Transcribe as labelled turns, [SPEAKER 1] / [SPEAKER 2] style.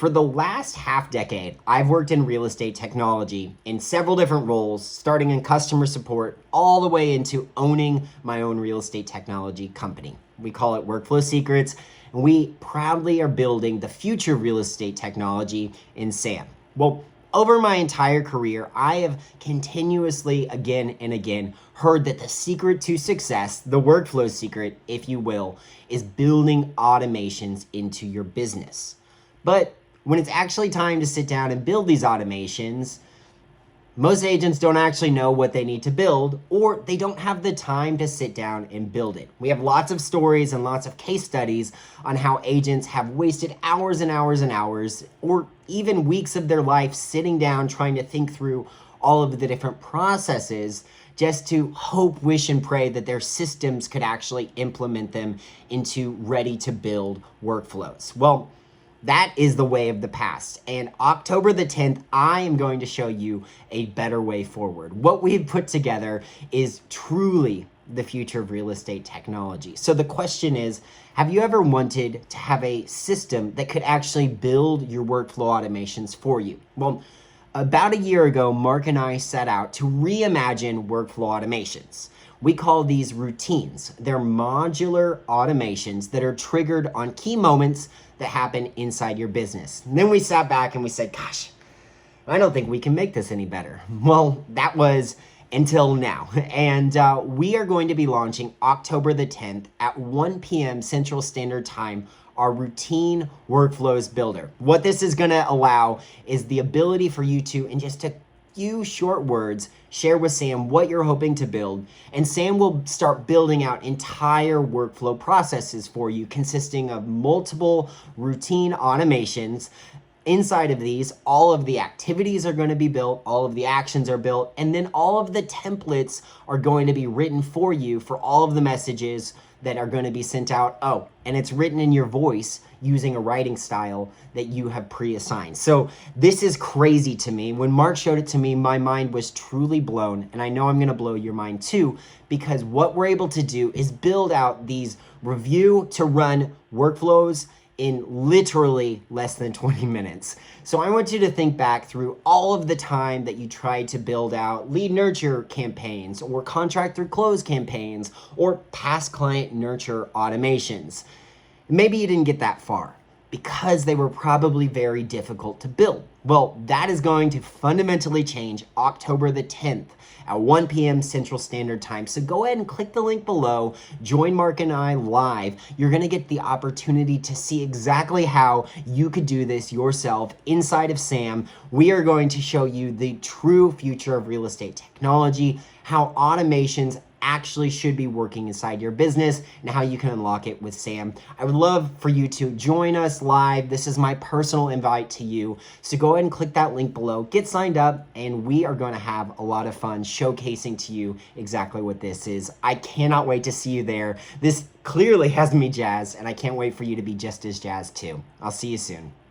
[SPEAKER 1] For the last half decade, I've worked in real estate technology in several different roles, starting in customer support all the way into owning my own real estate technology company. We call it Workflow Secrets, and we proudly are building the future of real estate technology in SAM. Well, over my entire career, I have continuously, again and again, heard that the secret to success, the workflow secret, if you will, is building automations into your business. But when it's actually time to sit down and build these automations, most agents don't actually know what they need to build, or they don't have the time to sit down and build it. We have lots of stories and lots of case studies on how agents have wasted hours and hours and hours, or even weeks of their life sitting down trying to think through all of the different processes just to hope, wish, and pray that their systems could actually implement them into ready to build workflows. Well, that is the way of the past. And October the 10th, I am going to show you a better way forward. What we've put together is truly the future of real estate technology. So the question is, have you ever wanted to have a system that could actually build your workflow automations for you? Well, about a year ago, Mark and I set out to reimagine workflow automations. We call these routines. They're modular automations that are triggered on key moments that happen inside your business. And then we sat back and we said, gosh, I don't think we can make this any better. Well, that was until now. And we are going to be launching October the 10th at 1 p.m. Central Standard Time, our routine workflows builder. What this is gonna allow is the ability for you to, in just a few short words, share with Sam what you're hoping to build, and Sam will start building out entire workflow processes for you consisting of multiple routine automations. Inside of these, all of the activities are going to be built, all of the actions are built, and then all of the templates are going to be written for you for all of the messages that are going to be sent out. Oh, and it's written in your voice using a writing style that you have pre-assigned. So this is crazy to me. When Mark showed it to me, my mind was truly blown, and I know I'm going to blow your mind too, because what we're able to do is build out these review to run workflows in literally less than 20 minutes. So I want you to think back through all of the time that you tried to build out lead nurture campaigns or contract through close campaigns or past client nurture automations. Maybe you didn't get that far because they were probably very difficult to build. Well, that is going to fundamentally change October the 10th at 1 p.m. Central Standard Time. So go ahead and click the link below, join Mark and I live. You're gonna get the opportunity to see exactly how you could do this yourself inside of SAM. We are going to show you the true future of real estate technology, how automations actually should be working inside your business, and how you can unlock it with Sam. I would love for you to join us live. This is my personal invite to you. So go ahead and click that link below, get signed up, and we are going to have a lot of fun showcasing to you exactly what this is. I cannot wait to see you there. This clearly has me jazzed, and I can't wait for you to be just as jazzed too. I'll see you soon.